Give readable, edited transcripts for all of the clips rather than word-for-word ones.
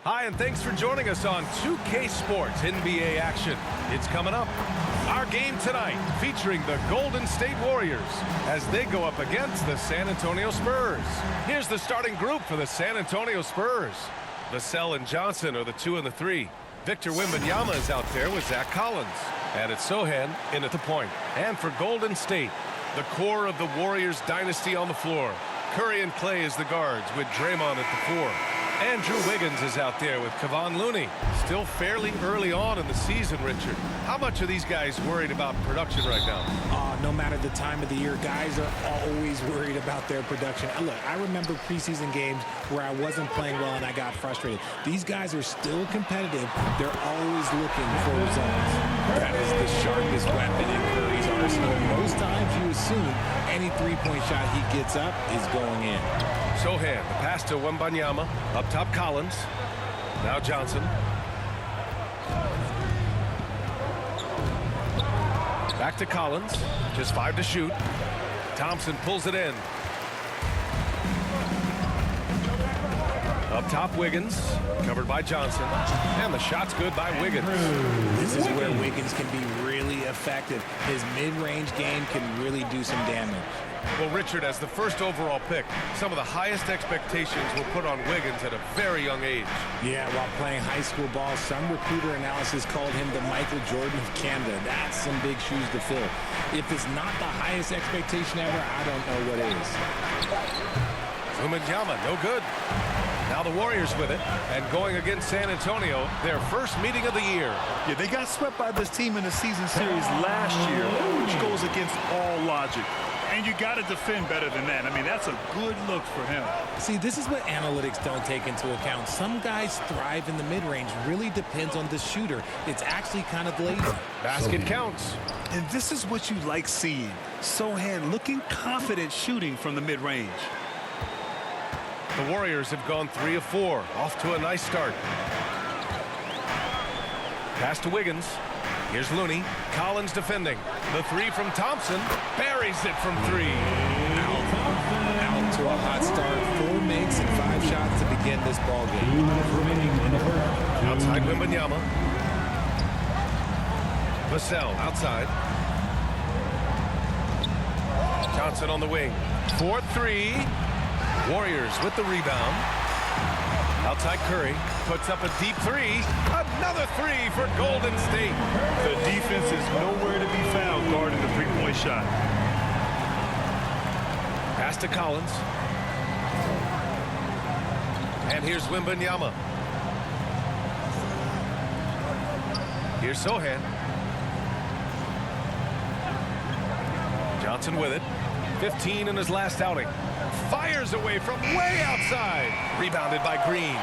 Hi, and thanks for joining us on 2K Sports NBA action. It's coming up. Our game tonight featuring the Golden State Warriors as they go up against the San Antonio Spurs. Here's the starting group for the San Antonio Spurs. Vassell and Johnson are the 2 and the 3. Victor Wembanyama is out there with Zach Collins. And it's Sohan in at the point. And for Golden State, the core of the Warriors dynasty on the floor. Curry and Clay as the guards with Draymond at the 4. Andrew Wiggins is out there with Kevon Looney. Still fairly early on in the season, Richard. How much are these guys worried about production right now? No matter the time of the year, guys are always worried about their production. Look, I remember preseason games where I wasn't playing well and I got frustrated. These guys are still competitive. They're always looking for results. That is the sharpest weapon in Curry's arsenal. Most times you assume any three-point shot he gets up is going in. Sohan, the pass to Wembanyama. Up top, Collins. Now Johnson. Back to Collins. Just 5 to shoot. Thompson pulls it in. Up top, Wiggins. Covered by Johnson. And the shot's good by Wiggins. This is where Wiggins can be really effective. His mid-range game can really do some damage. Well, Richard, as the first overall pick, some of the highest expectations were put on Wiggins at a very young age. Yeah, while playing high school ball, some recruiter analysis called him the Michael Jordan of Canada. That's some big shoes to fill. If it's not the highest expectation ever, I don't know what is. Wembanyama, no good. Now the Warriors with it, and going against San Antonio, their first meeting of the year. Yeah, they got swept by this team in the season series last year, which goes against all logic. And you got to defend better than that. I mean, that's a good look for him. See, this is what analytics don't take into account. Some guys thrive in the mid-range. Really depends on the shooter. It's actually kind of lazy. Basket counts. And this is what you like seeing. Sohan looking confident shooting from the mid-range. The Warriors have gone 3 of 4. Off to a nice start. Pass to Wiggins. Here's Looney. Collins defending. The 3 from Thompson. Buries it from 3. Out to a hot start. 4 makes and 5 shots to begin this ball game. Outside Wembanyama. Vassell outside. Johnson on the wing. 4-3. Warriors with the rebound. Outside Curry. Puts up a deep 3. Another 3 for Golden State. The defense is nowhere to be found guarding the three-point shot. Pass to Collins. And here's Wembanyama. Here's Sohan. Johnson with it. 15 in his last outing. Fires away from way outside. Rebounded by Green.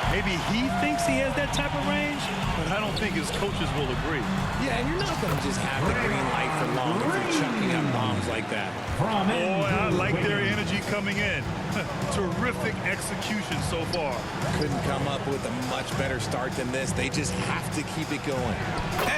Maybe he thinks he has that type of range, but I don't think his coaches will agree. Yeah, and you're not going to just have the green light for long if you're chucking up bombs like that. Boy, I like their energy coming in. Terrific execution so far. Couldn't come up with a much better start than this. They just have to keep it going.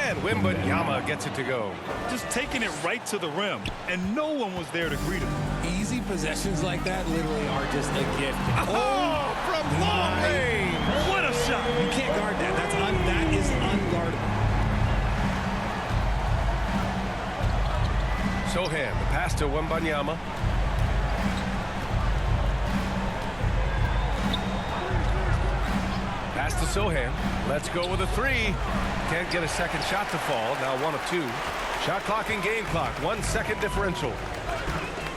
And Wembanyama gets it to go. Just taking it right to the rim, and no one was there to greet him. Easy possessions like that literally are just a gift. Oh, from long range. What a shot. You can't guard that. That is unguardable. Sohan, the pass to Wembanyama. Pass to Sohan. Let's go with a 3. Can't get a second shot to fall. Now 1 of 2. Shot clock and game clock. 1 second differential.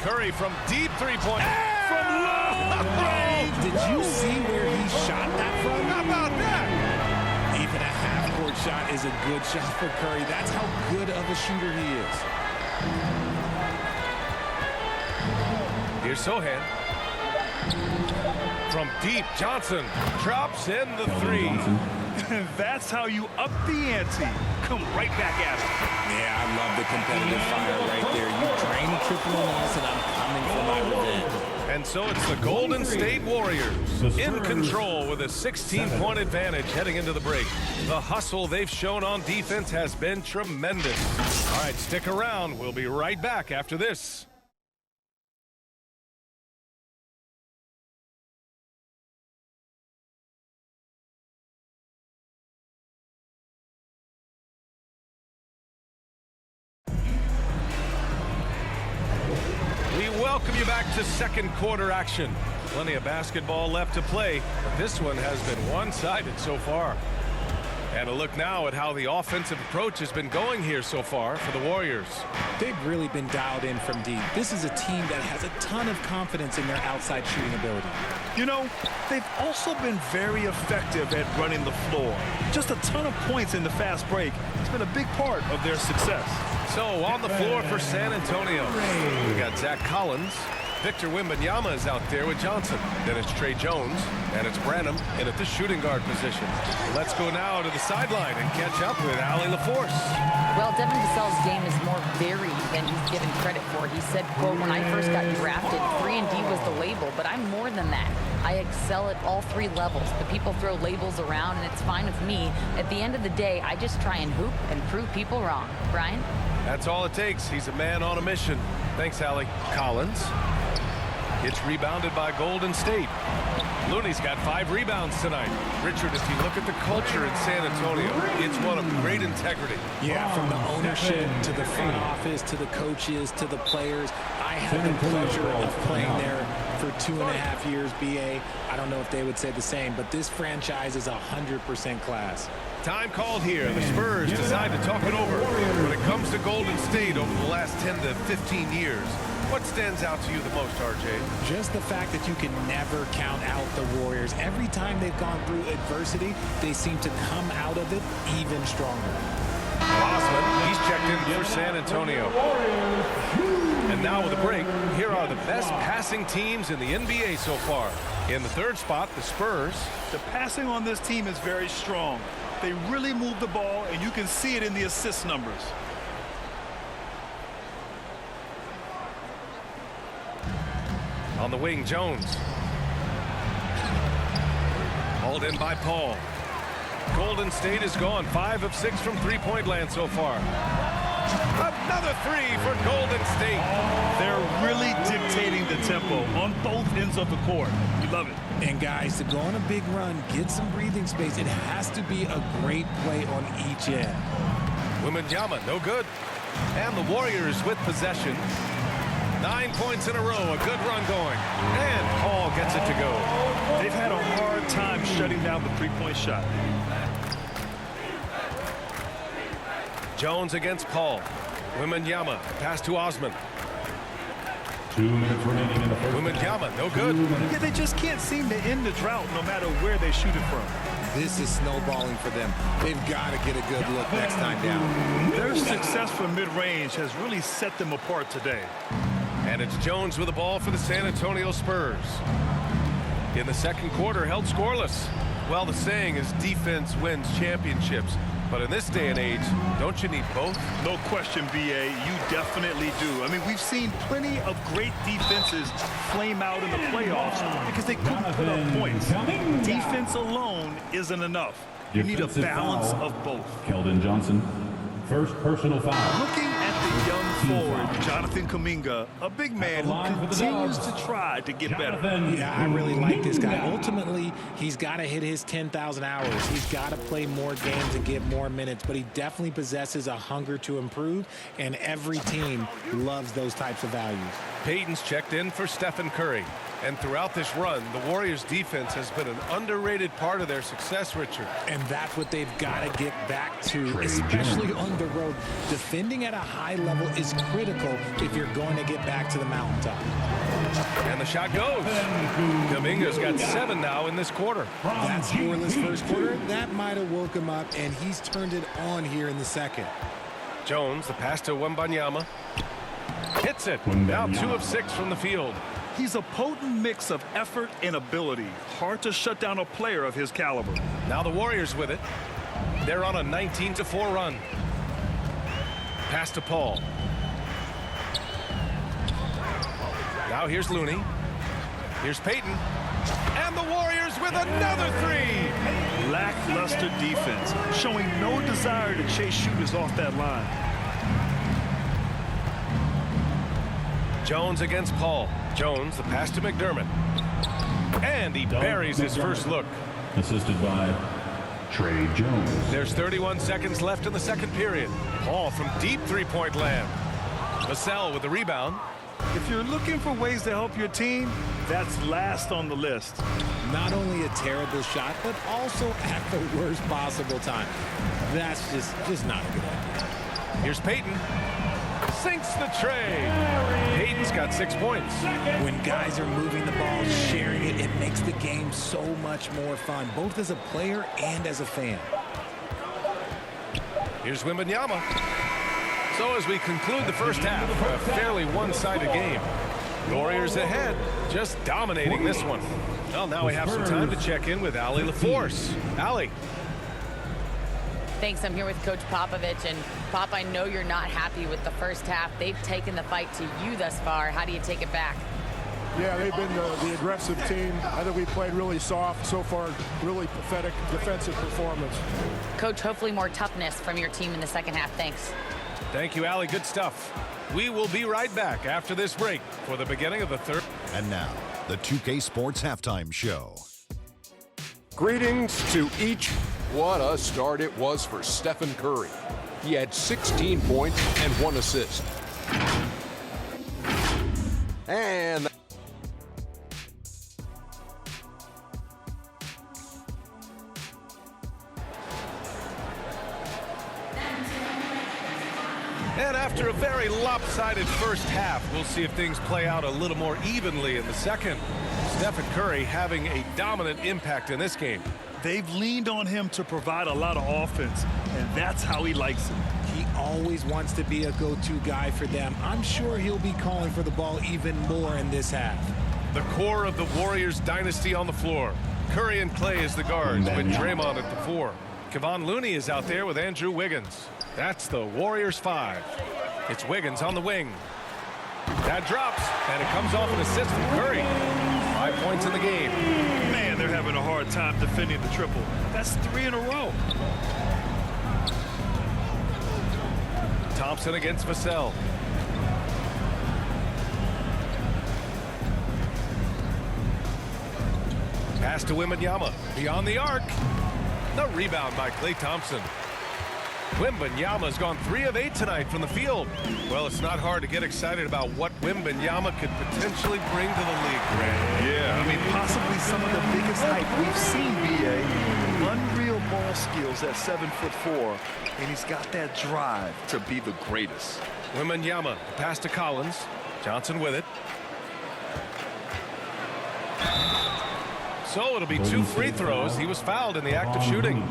Curry from deep 3-point. From long range. Did you see where he shot that from? How about that? Even a half-court shot is a good shot for Curry. That's how good of a shooter he is. Here's Sohan. From deep, Johnson drops in the 3. That's how you up the ante. Come right back at him. Yeah, I love the competitive fire right there. You drain the triple on us, and I'm coming for my revenge. And so it's the Golden State Warriors in control with a 16-point advantage heading into the break. The hustle they've shown on defense has been tremendous. All right, stick around. We'll be right back after this. you back to second quarter action. Plenty of basketball left to play, but this one has been one-sided so far. And a look now at how the offensive approach has been going here so far for the Warriors. They've really been dialed in from deep. This is a team that has a ton of confidence in their outside shooting ability. You know, they've also been very effective at running the floor. Just a ton of points in the fast break. It's been a big part of their success. So on the floor for San Antonio, we got Zach Collins. Victor Wembanyama is out there with Johnson. Then it's Trey Jones, and it's Branham in at the shooting guard position. Let's go now to the sideline and catch up with Allie LaForce. Well, Devin Vassell's game is more varied than he's given credit for. He said, quote, when I first got drafted, 3-and-D was the label, but I'm more than that. I excel at all three levels. The people throw labels around, and it's fine with me. At the end of the day, I just try and hoop and prove people wrong. Brian? That's all it takes. He's a man on a mission. Thanks, Allie. Collins. It's rebounded by Golden State. Looney's got 5 rebounds tonight. Richard, if you look at the culture in San Antonio, it's one of great integrity. Yeah, from the ownership to the front office to the coaches to the players. I had the pleasure of playing there for 2.5 years, BA. I don't know if they would say the same, but this franchise is 100% class. Time called here. The Spurs decide to talk it over. When it comes to Golden State over the last 10 to 15 years, what stands out to you the most, RJ? Just the fact that you can never count out the Warriors. Every time they've gone through adversity, they seem to come out of it even stronger. Osman, he's checked in for San Antonio. And now with a break, here are the best passing teams in the NBA so far. In the third spot, the Spurs. The passing on this team is very strong. They really move the ball, and you can see it in the assist numbers. On the wing, Jones. Hauled in by Paul. Golden State is gone 5 of 6 from three-point land so far. Another 3 for Golden State. They're really dictating the tempo on both ends of the court. We love it. And guys, to go on a big run, get some breathing space, it has to be a great play on each end. Wembanyama, no good. And the Warriors with possession. 9 points in a row, a good run going. And Paul gets it to go. They've had a hard time shutting down the three-point shot. Jones against Paul. Wembanyama, pass to Osman. 2 minutes remaining in the first. Wembanyama, no good. Yeah, they just can't seem to end the drought no matter where they shoot it from. This is snowballing for them. They've got to get a good look next time down. Their success from mid-range has really set them apart today. And it's Jones with the ball for the San Antonio Spurs. In the second quarter, held scoreless. Well, the saying is defense wins championships. But in this day and age, don't you need both? No question, BA. You definitely do. I mean, we've seen plenty of great defenses flame out in the playoffs because they couldn't put up points. Defense alone isn't enough. You need a balance of both. Keldon Johnson, first personal foul. Looking at the young forward, Jonathan Kuminga, a big man who continues to try to get better. Yeah, I really like this guy. Ultimately, he's got to hit his 10,000 hours. He's got to play more games and get more minutes, but he definitely possesses a hunger to improve, and every team loves those types of values. Payton's checked in for Stephen Curry. And throughout this run, the Warriors' defense has been an underrated part of their success, Richard. And that's what they've got to get back to, especially on the road. Defending at a high level is critical if you're going to get back to the mountaintop. And the shot goes. Kuminga's got 7 now in this quarter. That scoreless first quarter, that might have woke him up, and he's turned it on here in the second. Jones, the pass to Wembanyama. Hits it. Now 2 of 6 from the field. He's a potent mix of effort and ability. Hard to shut down a player of his caliber. Now the Warriors with it. They're on a 19-4 run. Pass to Paul. Now here's Looney. Here's Payton. And the Warriors with another 3. Lackluster defense, showing no desire to chase shooters off that line. Jones against Paul. Jones, the pass to McDermott. And he buries his first look. Assisted by Trey Jones. There's 31 seconds left in the second period. Paul from deep three-point land. Vassell with the rebound. If you're looking for ways to help your team, that's last on the list. Not only a terrible shot, but also at the worst possible time. That's just not a good idea. Here's Peyton. Sinks the tray. Peyton's got 6 points. When guys are moving the ball, sharing it, it makes the game so much more fun, both as a player and as a fan. Here's Wembanyama. So as we conclude the first half, a fairly one-sided game. Warriors ahead, just dominating this one. Well, now we have some time to check in with Allie LaForce. Allie. Thanks. I'm here with Coach Popovich. And, Pop, I know you're not happy with the first half. They've taken the fight to you thus far. How do you take it back? Yeah, they've been the aggressive team. I think we played really soft so far. Really pathetic defensive performance. Coach, hopefully more toughness from your team in the second half. Thanks. Thank you, Allie. Good stuff. We will be right back after this break for the beginning of the third. And now, the 2K Sports Halftime Show. Greetings to each. What a start it was for Stephen Curry. He had 16 points and 1 assist. And after a very lopsided first half, we'll see if things play out a little more evenly in the second. Stephen Curry having a dominant impact in this game. They've leaned on him to provide a lot of offense, and that's how he likes it. He always wants to be a go-to guy for them. I'm sure he'll be calling for the ball even more in this half. The core of the Warriors dynasty on the floor. Curry and Clay as the guards with Draymond at the 4. Kevon Looney is out there with Andrew Wiggins. That's the Warriors 5. It's Wiggins on the wing. That drops, and it comes off an assist from Curry. 5 points in the game. Man, they're having a hard time defending the triple. That's 3 in a row. Thompson against Vassell. Pass to Wembanyama. Beyond the arc. The rebound by Klay Thompson. Wembanyama's gone 3 of 8 tonight from the field. Well, it's not hard to get excited about what Wembanyama could potentially bring to the league, Grant. Yeah, I mean, possibly some of the biggest hype we've seen, B.A. Unreal ball skills at 7'4", and he's got that drive to be the greatest. Wembanyama, pass to Collins. Johnson with it. So it'll be 2 free throws. He was fouled in the act of shooting.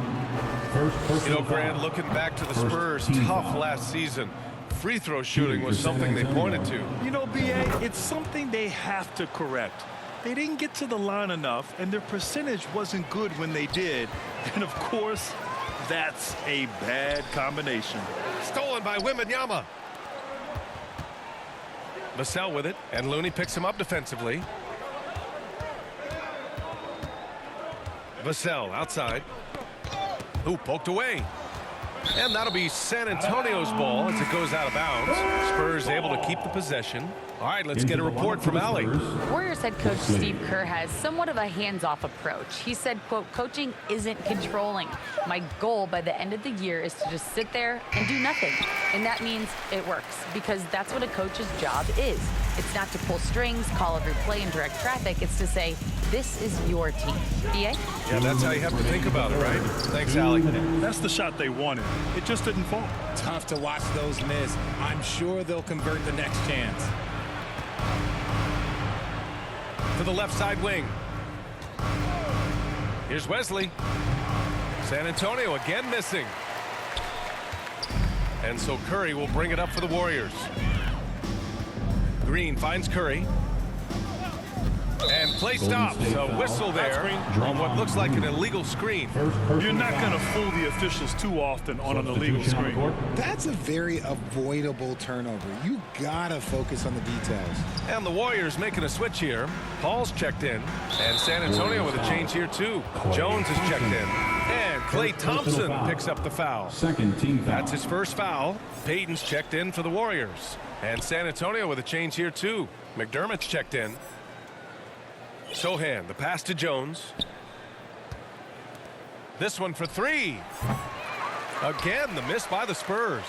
You know, Grant, looking back to the Spurs' tough last season, free throw shooting was something they pointed to. You know, B.A., it's something they have to correct. They didn't get to the line enough, and their percentage wasn't good when they did. And, of course, that's a bad combination. Stolen by Wembanyama. Vassell with it, and Looney picks him up defensively. Vassell outside. Ooh, poked away. And that'll be San Antonio's ball as it goes out of bounds. Spurs able to keep the possession. All right, let's get a report from Allie. Warriors head coach Steve Kerr has somewhat of a hands-off approach. He said, quote, coaching isn't controlling. My goal by the end of the year is to just sit there and do nothing. And that means it works because that's what a coach's job is. It's not to pull strings, call every play, and direct traffic. It's to say, this is your team. B.A.? Yeah, that's how you have to think about it, right? Thanks, Allie. That's the shot they wanted. It just didn't fall. Tough to watch those miss. I'm sure they'll convert the next chance. To the left side wing. Here's Wesley. San Antonio again missing. And so Curry will bring it up for the Warriors. Green finds Curry. And play stops. A whistle there on what looks like an illegal screen. You're not going to fool the officials too often on an illegal screen. That's a very avoidable turnover. You gotta focus on the details. And the Warriors making a switch here. Paul's checked in. And San Antonio with a change here too. Jones is checked in. And Klay Thompson picks up the foul. Second team foul. That's his first foul. Peyton's checked in for the Warriors. And San Antonio with a change here too. McDermott's checked in. Sohan, the pass to Jones. This one for 3. Again, the miss by the Spurs.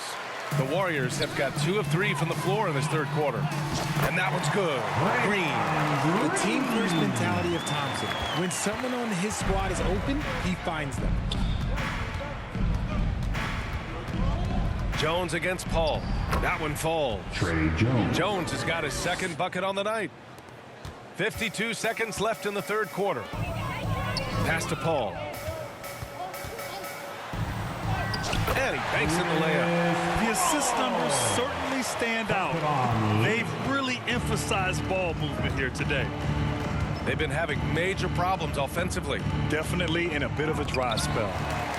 The Warriors have got 2 of 3 from the floor in this third quarter. And that one's good. Green. The team-first mentality of Thompson. When someone on his squad is open, he finds them. Jones against Paul. That one falls. Trey Jones. Jones has got his second bucket on the night. 52 seconds left in the third quarter. Pass to Paul. And he banks in the layup. The assist numbers certainly stand out. They've really emphasized ball movement here today. They've been having major problems offensively. Definitely in a bit of a dry spell.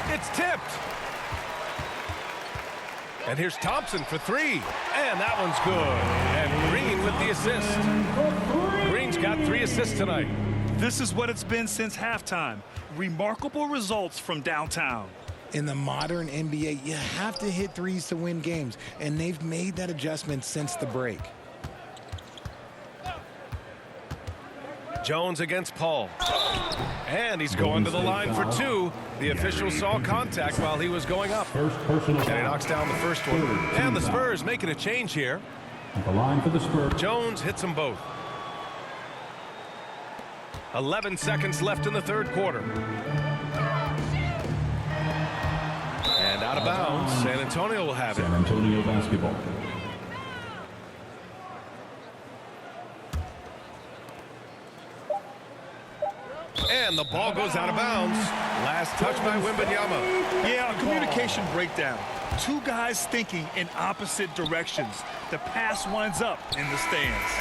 It's tipped. And here's Thompson for 3. And that one's good. And Green with the assist. Green's got 3 assists tonight. This is what it's been since halftime. Remarkable results from downtown. In the modern NBA, you have to hit threes to win games, and they've made that adjustment since the break. Jones against Paul. And he's going to the line for 2. The official saw contact while he was going up. First personal And he foul. knocks down the first one. And the Spurs making a change here. At the line for the Spurs. Jones hits them both. 11 seconds left in the third quarter. And out of bounds. San Antonio will have it. San Antonio basketball. And the ball goes out of bounds. Last touch by Wembanyama. Yeah, a communication breakdown. 2 guys thinking in opposite directions. The pass winds up in the stands.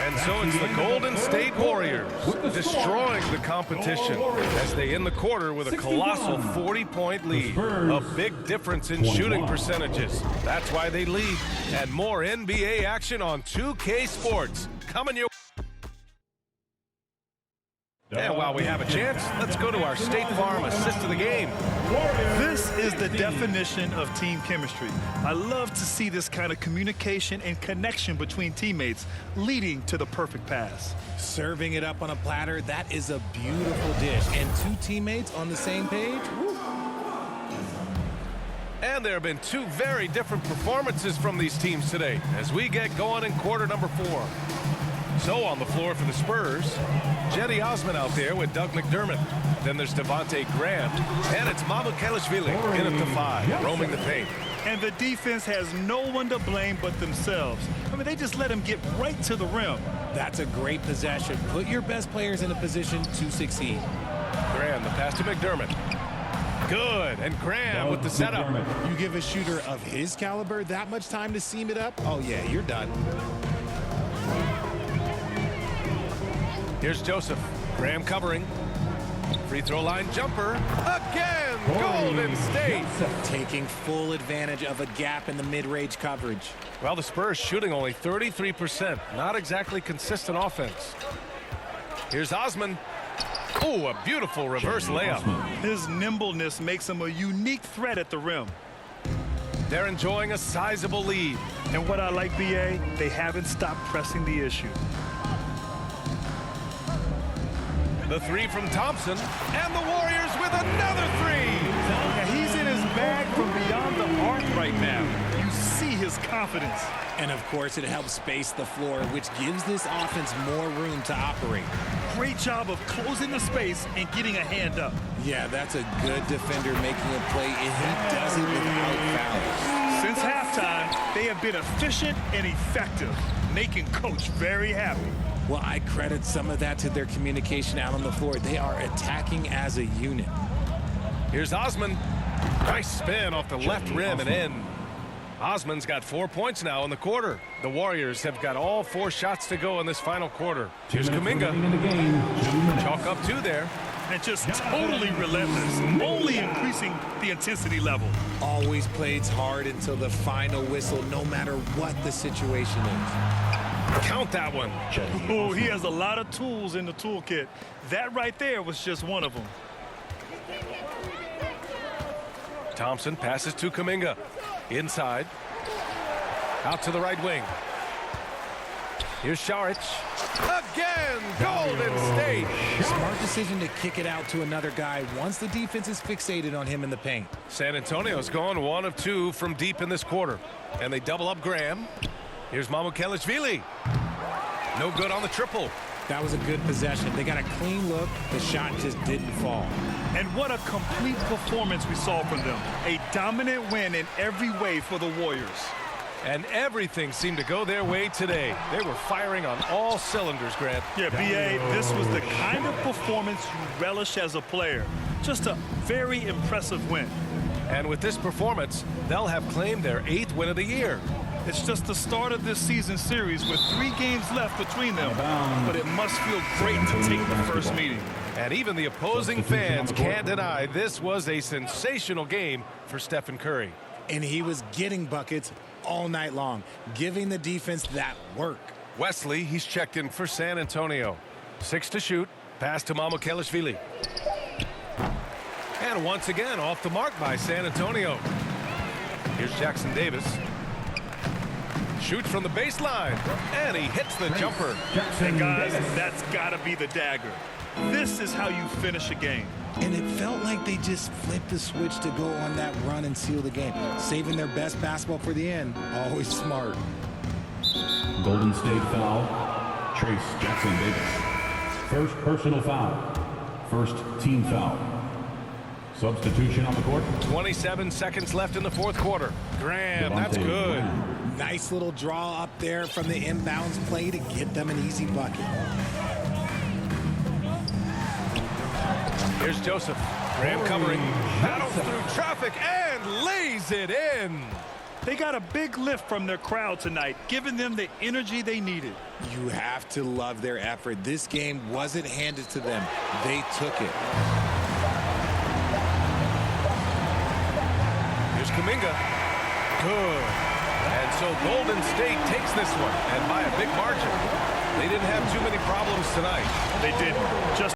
And so it's the Golden State Warriors destroying the competition as they end the quarter with a colossal 40-point lead. A big difference in shooting percentages. That's why they lead. And more NBA action on 2K Sports coming your way. And while we have a chance, let's go to our State Farm assist of the game. This is the definition of team chemistry. I love to see this kind of communication and connection between teammates leading to the perfect pass. Serving it up on a platter, that is a beautiful dish. And 2 teammates on the same page? Woo. And there have been 2 very different performances from these teams today as we get going in quarter number 4. So on the floor for the Spurs, Jetty Osman out there with Doug McDermott. Then there's Devontae Graham, and it's Mamu Kelishvili in at the 5, roaming the paint. And the defense has no one to blame but themselves. I mean, they just let him get right to the rim. That's a great possession. Put your best players in a position to succeed. Graham, the pass to McDermott. Good, and Graham with the setup. You give a shooter of his caliber that much time to seam it up? Oh, yeah, you're done. Here's Joseph. Graham covering. Free throw line jumper. Again, Golden State. Taking full advantage of a gap in the mid-range coverage. Well, the Spurs shooting only 33%. Not exactly consistent offense. Here's Osman. Oh, a beautiful reverse layup. His nimbleness makes him a unique threat at the rim. They're enjoying a sizable lead. And what I like, BA, they haven't stopped pressing the issue. The 3 from Thompson, and the Warriors with another 3. Now he's in his bag from beyond the arc right now. You see his confidence. And of course, it helps space the floor, which gives this offense more room to operate. Great job of closing the space and getting a hand up. Yeah, that's a good defender making a play, and he does it without fouls. Since halftime, they have been efficient and effective, making Coach very happy. Well, I credit some of that to their communication out on the floor. They are attacking as a unit. Here's Osman. Nice spin off the left rim and in. Osman's got 4 points now in the quarter. The Warriors have got all 4 shots to go in this final quarter. Here's Kuminga. Chalk up 2 there. And just totally relentless, only increasing the intensity level. Always plays hard until the final whistle, no matter what the situation is. Count that one. Oh, he has a lot of tools in the toolkit. That right there was just one of them. Thompson passes to Kuminga. Inside. Out to the right wing. Here's Saric. Again, Golden State. Smart decision to kick it out to another guy once the defense is fixated on him in the paint. San Antonio's gone 1 of 2 from deep in this quarter. And they double up Graham. Here's Mamukelashvili. No good on the triple. That was a good possession. They got a clean look. The shot just didn't fall. And what a complete performance we saw from them. A dominant win in every way for the Warriors. And everything seemed to go their way today. They were firing on all cylinders, Grant. Yeah, B.A., this was the kind of performance you relish as a player. Just a very impressive win. And with this performance, they'll have claimed their 8th win of the year. It's just the start of this season series with 3 games left between them. But it must feel great to take the first meeting. And even the opposing fans can't deny this was a sensational game for Stephen Curry. And he was getting buckets all night long, giving the defense that work. Wesley, he's checked in for San Antonio. 6 to shoot. Pass to Mamukelashvili. And once again, off the mark by San Antonio. Here's Jackson Davis. Shoots from the baseline. And he hits the jumper. And guys, that's got to be the dagger. This is how you finish a game. And it felt like they just flipped the switch to go on that run and seal the game. Saving their best basketball for the end. Always smart. Golden State foul. Trace Jackson Davis. First personal foul. First team foul. Substitution on the court. 27 seconds left in the 4th quarter. Graham, that's good. Nice little draw up there from the inbounds play to get them an easy bucket. Here's Joseph. Graham covering. Battles through traffic and lays it in. They got a big lift from their crowd tonight, giving them the energy they needed. You have to love their effort. This game wasn't handed to them. They took it. Here's Kuminga. Good. And so Golden State takes this one, and by a big margin. They didn't have too many problems tonight. They didn't. Just